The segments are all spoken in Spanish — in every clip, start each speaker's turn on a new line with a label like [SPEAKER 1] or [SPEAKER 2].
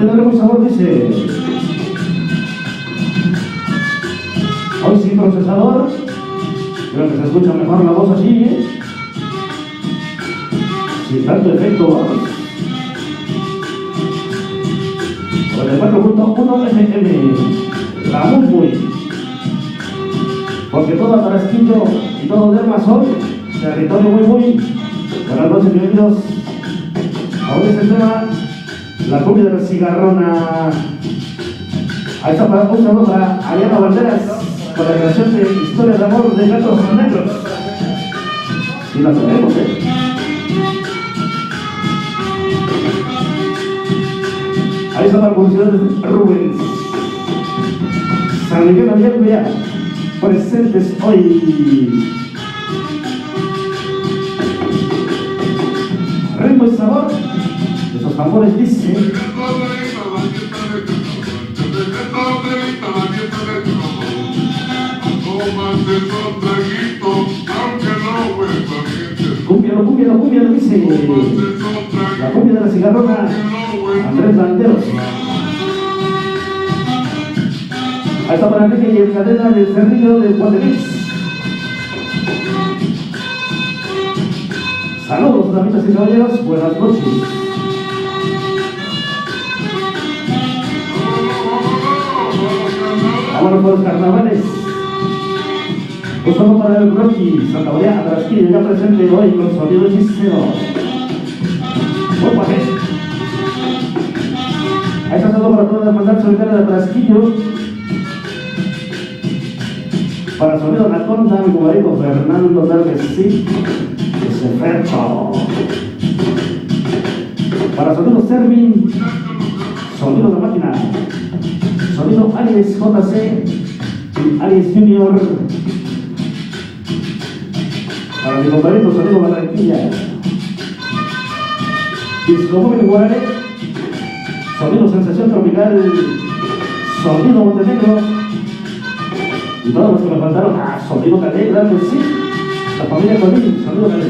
[SPEAKER 1] tiene muy sabor, dice. Hoy sin procesador. Creo que se escucha mejor la voz así, ¿eh? Sin tanto efecto, vamos. Con el 4.1 FM. La muy. Porque todo Atarasquillo y todo Dermasol, territorio muy. Buenas noches, bienvenidos. Ahora es el tema, la cumbia de la cigarrona. Ahí está para un saludo para Ariana Banderas, con la creación de Historia de Amor de Gatos Negros. Y la tenemos, Ahí está para publicidades Rubens. San Miguel Abierto presentes hoy. Ritmo y sabor de esos tambores, dice. Cumbia, dice. La cumbia de la cigarrona, Andrés Landeros. Ahí está para Enrique y el cadena del Cerrillo de Guadalix. Saludos, damitas y caballeros, buenas noches. Vámonos por los carnavales. Un saludo para el Rocky, Santa María Atarasquillo, ya presente hoy con sonido hechicero. Ahí está saludo para toda la hermandad solitaria de Atarasquillo. Para sonido Anaconda, mi compadrito Fernando, tal que sí. Ese Fercho. Para sonido Servin, sonido de máquina, sonido Aries JC y Aries Junior. Para mi compadrito sonido Barranquilla, Disco Móvil Guarare, sonido Sensación Tropical, sonido Montenegro. Y todos los que me faltaron, sonido Calé, claro que sí. La familia Colín, sonido Calé.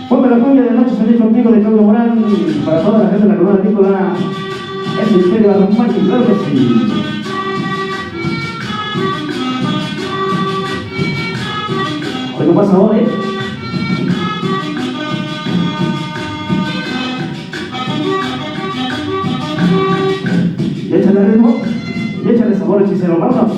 [SPEAKER 1] Ponme la cumbia de noche, salí contigo de Claudio Morán. Para toda la gente de la corona agrícola, es misterio romántico, claro que sí. ¿Qué pasa ahora, Y échale ritmo, y échale sabor hechicero, vámonos.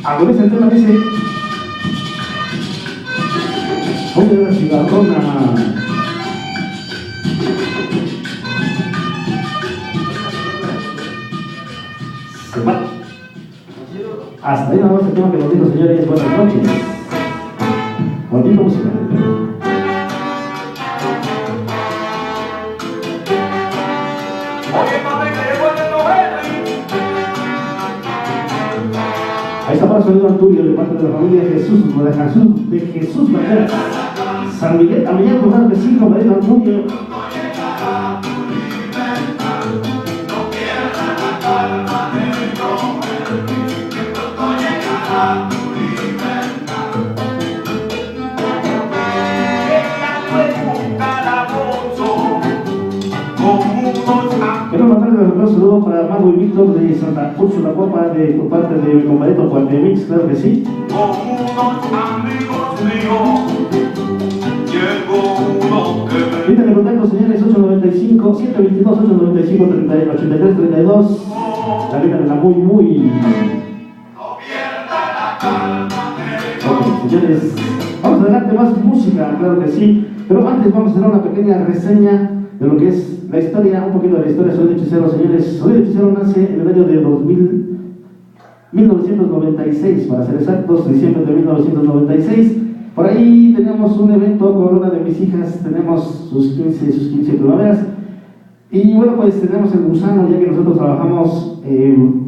[SPEAKER 1] Agoniza el tema, dice. Ponle la cigarrona. Se va. Hasta ahí nada más el tema que nos dijo, señores. Buenas noches. Bonito música. Ahí está para sonido Arturio de parte de la familia de Jesús Banderas. San Miguel, Amillán, Tomás Vecino, María Arturio. Quiero mandarle un saludo para Mago y Víctor de Santa Úrsula Copa, por parte de mi compadrito Juan de Mix, claro que sí.
[SPEAKER 2] Con unos amigos míos, llegó uno que me...
[SPEAKER 1] Línea de contacto, señores, 895, 722, 895, 83, 32. La línea de la muy. Ok, señores, vamos adelante, más música, claro que sí. Pero antes vamos a hacer una pequeña reseña de lo que es la historia, un poquito de la historia de Sonido Hechicero, señores. Sonido Hechicero nace en el año de 1996, para ser exactos, diciembre de 1996. Por ahí tenemos un evento con una de mis hijas, tenemos sus 15 primaveras. Y bueno, pues tenemos el gusano, ya que nosotros trabajamos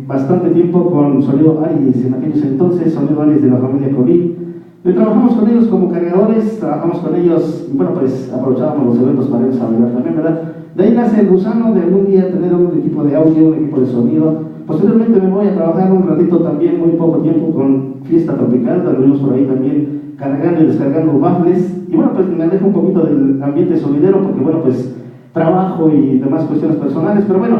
[SPEAKER 1] bastante tiempo con Sonido Aries en aquellos entonces, Sonido Aries de la familia Colín. Y trabajamos con ellos como cargadores, trabajamos con ellos, y bueno, pues aprovechábamos los eventos para irnos a bailar también, ¿verdad? De ahí nace el gusano de algún día tener un equipo de audio, un equipo de sonido, Posteriormente me voy a trabajar un ratito también, muy poco tiempo, con Fiesta Tropical, anduvimos por ahí también cargando y descargando baffles, y bueno, pues me alejo un poquito del ambiente sonidero, porque bueno, pues trabajo y demás cuestiones personales, pero bueno,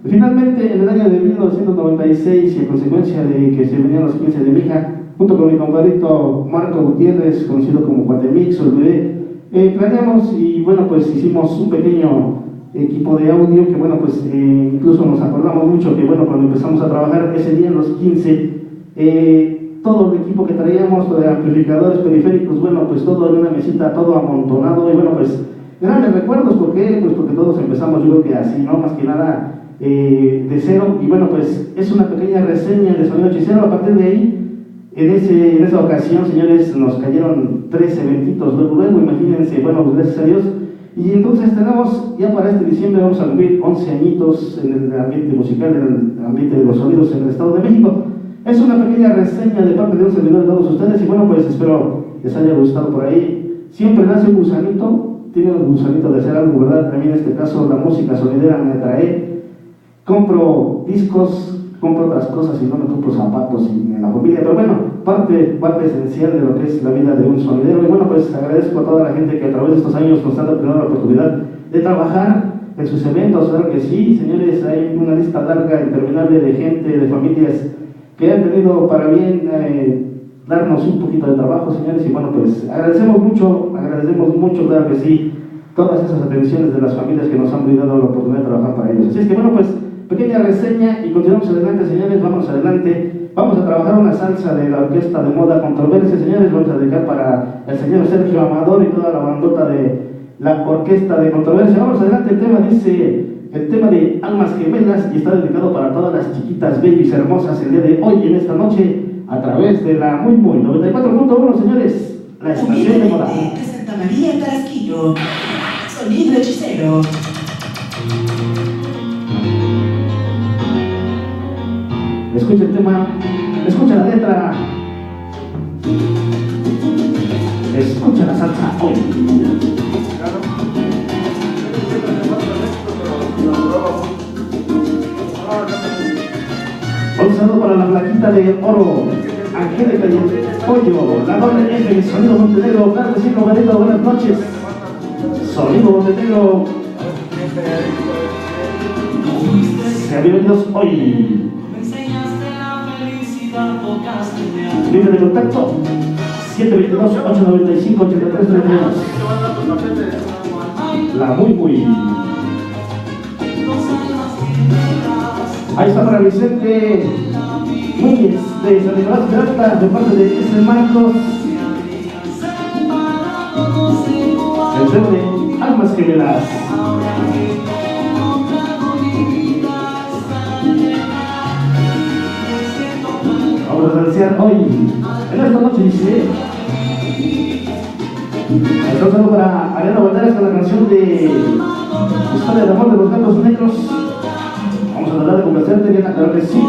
[SPEAKER 1] finalmente en el año de 1996 y a consecuencia de que se venían los 15 de mi hija, junto con mi compadrito Marco Gutiérrez, conocido como Cuatemix o el bebé, planeamos y bueno, pues hicimos un pequeño equipo de audio que bueno, pues incluso nos acordamos mucho que bueno, cuando empezamos a trabajar ese día en los 15, todo el equipo que traíamos de amplificadores periféricos, bueno, pues todo en una mesita, todo amontonado, y bueno, pues grandes recuerdos. ¿Por qué? Pues porque todos empezamos, yo creo que así, ¿no? Más que nada de cero, y bueno, pues es una pequeña reseña de Sonido Hechicero. A partir de ahí, en esa ocasión, señores, nos cayeron 3 eventitos, luego, imagínense, bueno, pues gracias a Dios. Y entonces tenemos, ya para este diciembre vamos a cumplir 11 añitos en el ambiente musical, en el ambiente de los sonidos en el Estado de México. Es una pequeña reseña de parte de un servidor de todos ustedes, y bueno, pues espero les haya gustado por ahí. Siempre nace un gusanito, tiene un gusanito de hacer algo, ¿verdad? A mí en este caso la música sonidera me atrae. Compro discos, compro otras cosas y no me compro zapatos y en la familia, pero bueno, parte esencial de lo que es la vida de un sonidero. Y bueno, pues agradezco a toda la gente que a través de estos años nos ha tenido la oportunidad de trabajar en sus eventos. Claro que sí, señores, hay una lista larga, interminable de gente, de familias que han tenido para bien darnos un poquito de trabajo, señores, y bueno, pues agradecemos mucho, claro que sí, todas esas atenciones de las familias que nos han brindado la oportunidad de trabajar para ellos. Así es que bueno, pues pequeña reseña y continuamos adelante, señores, vamos adelante. Vamos a trabajar una salsa de la Orquesta de Moda Controversia, señores. Vamos a dedicar para el señor Sergio Amador y toda la bandota de la Orquesta de Controversia. Vamos adelante, el tema de Almas Gemelas, y está dedicado para todas las chiquitas babies hermosas el día de hoy, en esta noche, a través de la muy 94.1, señores, la estación de moda.
[SPEAKER 3] De Santa María Tarasquillo, Sonido Hechicero.
[SPEAKER 1] Escucha el tema, escucha la letra, escucha la salsa hoy. Un saludo para la flaquita de oro, Angélica y el pollo, la doble F, Sonido Montenegro. Claro que sí, compadrito, buenas noches. Sonido Montenegro. Sean bienvenidos hoy. Libre de contacto 722-895-8332. La muy. Ahí está para Vicente Núñez de San Nicolás Peralta, de parte de S. Marcos. El tema de Almas Gemelas. Vamos a danzar hoy, en esta noche, dice. Entonces para Ariana Valderas con la canción de Historia de Amor de los Gatos Negros. Vamos a tratar de conversarte bien, claro que sí.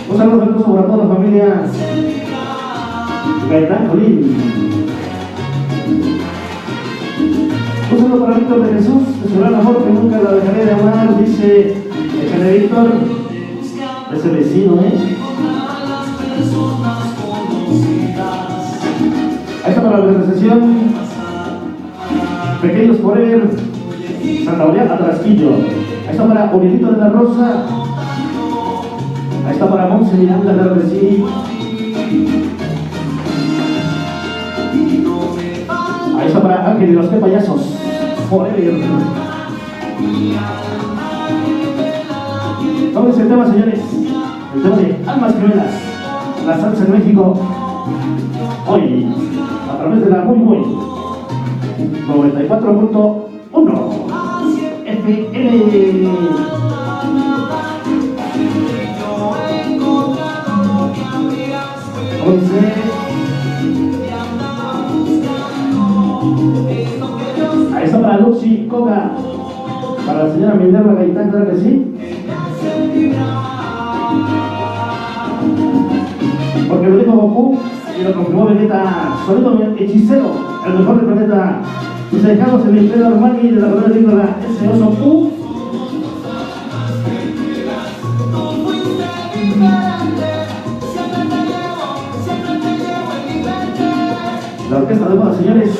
[SPEAKER 1] Un saludo hermoso para toda la familia Gaitán Colín. Un saludo para Víctor de Jesús, de su gran amor que nunca la dejaré de amar, dice el general Víctor, ese vecino, Ahí está para la organización Pequeños Forever, Santa María Tarasquillo. Ahí está para Orielito de la Rosa. Ahí está para Monse Miranda, claro que sí. Ahí está para Ángel y los que payasos. Forever. ¿Dónde es el tema, señores? El tema de Almas Gemelas, la salsa en México. Hoy, a través de la muy 94.1 FM. Ahí está para Lucy Coga, para la señora Minerva Gaitán, claro que sí. Porque lo dijo Goku. Y lo confirmó Vegeta, sonido hechicero, el mejor del planeta. Y se dejamos el Imperio Armani de la Ronda Agrícola, ese oso Q. La orquesta de moda, señores,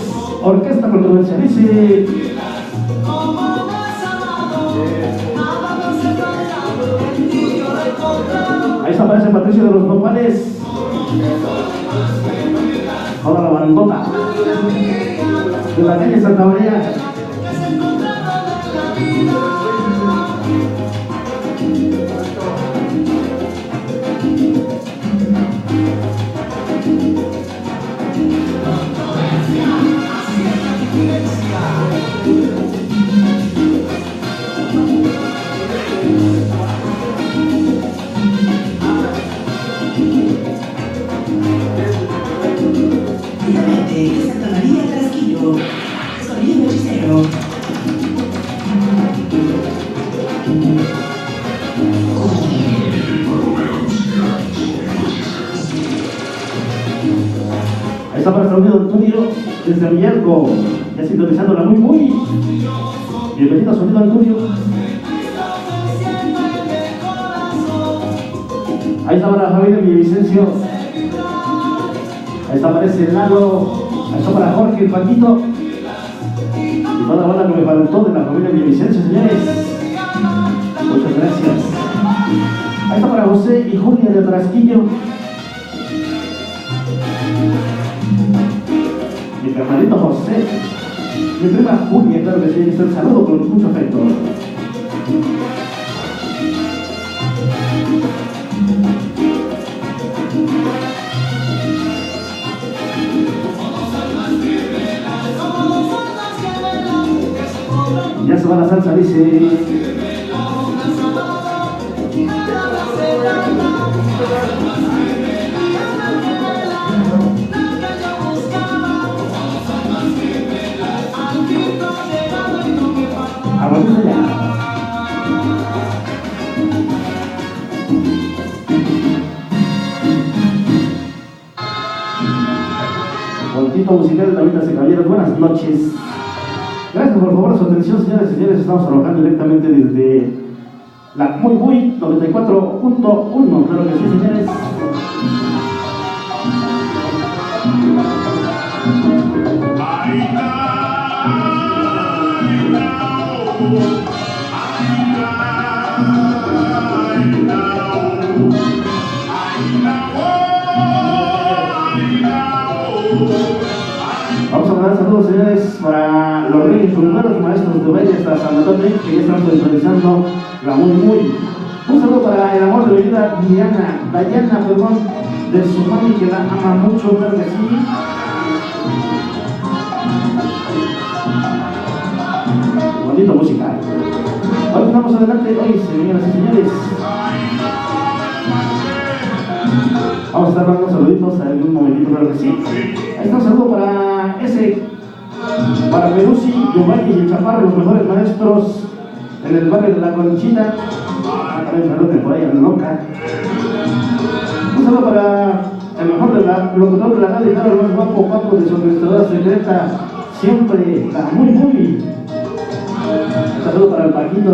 [SPEAKER 1] orquesta controversial, dice. Ahí se aparece Patricio de los Nopales. Toda la bandota de la calle Santa María.
[SPEAKER 3] De Santa María Tarasquillo, sonido hechicero.
[SPEAKER 1] Ahí está para Sonido Antonio desde Villalco, ya sintonizándola muy. Bienvenido a Sonido Antonio. Ahí está para Javier Villavicencio. Ahí está para ese lado. Ahí está para Jorge, el Paquito. Y toda la banda que me faltó de la familia Villavicencio, señores. Muchas gracias. Ahí está para José y Julia de Tarasquillo. Mi hermanito José. Mi prima Julia, claro que sí. Un saludo con mucho afecto. Ya se va la salsa, dice. Aguanta ya. Montito musical, Davidas y caballeros, buenas noches. Gracias por favor su atención, señores y señores. Estamos trabajando directamente desde la muy 94.1. Claro que sí, señores. Vamos a mandar saludos, señores, para los reyes primeros maestros de baile hasta San Antonio, que ya están sintonizando la muy. Un saludo para el amor de mi vida, Dayana, perdón, de su mami que la ama mucho, claro que sí. Bonito musical. Hoy vamos adelante, hoy, señoras y señores. Vamos a estar dando saluditos a algún momentito, claro que sí. Ahí está un saludo para Peruzzi, Giovanni y el Chaparro, los mejores maestros en el barrio de La Conchita. También saludos por ahí a la loca. Un saludo para el mejor de la locutor de la radio, el más guapo, Paco de su administradora secreta, siempre la muy. Un saludo para el Paquito,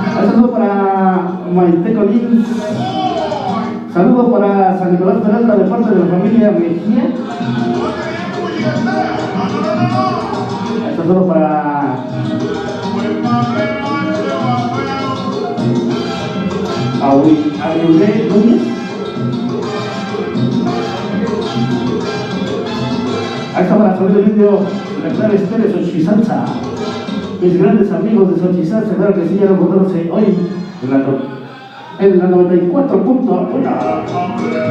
[SPEAKER 1] Un saludo para Maite Colín. Saludo para San Nicolás Peralta de parte de la familia Mejía. Saludo para Aurelé Núñez. Ahí está para Sonido Limpio, Rector Estéreo, Xochizalza. Mis grandes amigos de Xochizalza, claro que sí, ya lo encontrándose hoy en la 94.1.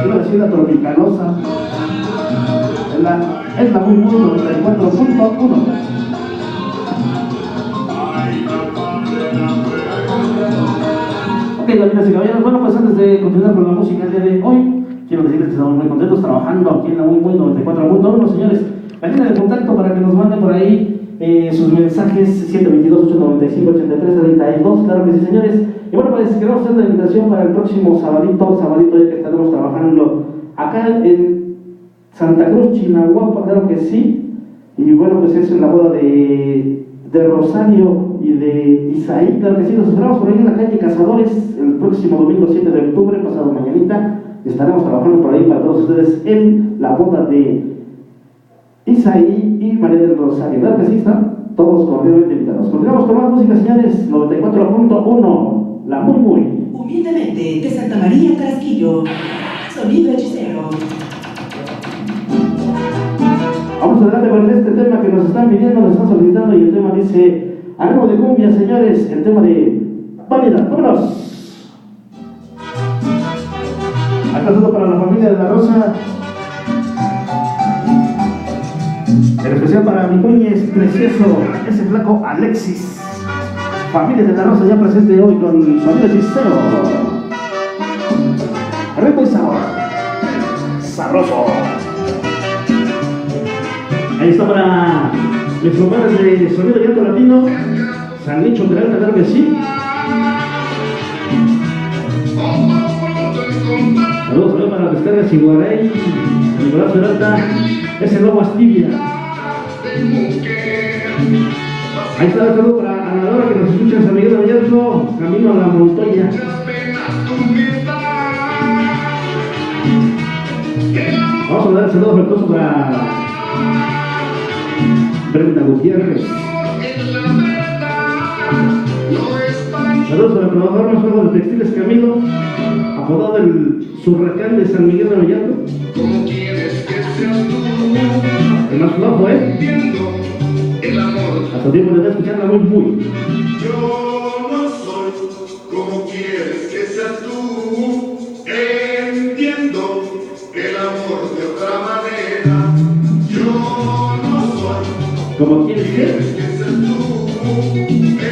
[SPEAKER 1] Iba a decir la tropicalosa. Es la muy 94.1. Ok, damas y caballeros, bueno, pues antes de continuar con la música el día de hoy, quiero decirles que estamos muy contentos trabajando aquí en la muy 94.1, señores. La línea de contacto para que nos manden por ahí sus mensajes 722-895-8332, claro que sí, señores. Y bueno, pues queremos hacer la invitación para el próximo sabadito ya que estaremos trabajando acá en Santa Cruz, Chinahuapa, claro que sí. Y bueno, pues es en la boda de Rosario y de Isaí, claro que sí. Nos esperamos por ahí en la calle Cazadores el próximo domingo 7 de octubre, pasado mañanita. Estaremos trabajando por ahí para todos ustedes en la boda de Isaí y María del Rosario. ¿Verdad que sí están? Todos cordialmente invitados. Continuamos con más música, señores. 94.1, la muy.
[SPEAKER 3] Humildemente, de Santa María Tarasquillo, sonido hechicero.
[SPEAKER 1] Vamos adelante con este tema que nos están pidiendo, nos están solicitando, y el tema dice: algo de cumbia, señores. El tema de Vanidad. ¡Vámonos! Acá todo para la familia de la Rosa. En especial para mi cuñez precioso, ese flaco Alexis. Familia de la Rosa ya presente hoy con sonido hechicero. Ritmo y sabor. Sabroso. Ahí está para mis compadres de Sonido Llanto Latino, San Nicho Peralta, claro que sí. Saludos para las descargas Iguarey, San Nicolás Peralta, ese nuevo Astibia. Ahí está el saludo para Ana Laura que nos escucha en San Miguel de Vallarzo, camino a la Montoya. Vamos a dar el saludo afectuoso para Brenda Gutiérrez. Saludos para el trabajador más flojo de textiles Camilo, apodado el Zurracán de San Miguel de Vallarzo. El más flojo, hasta tiempo le está escuchando muy.
[SPEAKER 2] Yo no soy como quieres que seas tú. Entiendo el amor de otra manera. Yo no soy
[SPEAKER 1] como quieres que
[SPEAKER 2] seas tú.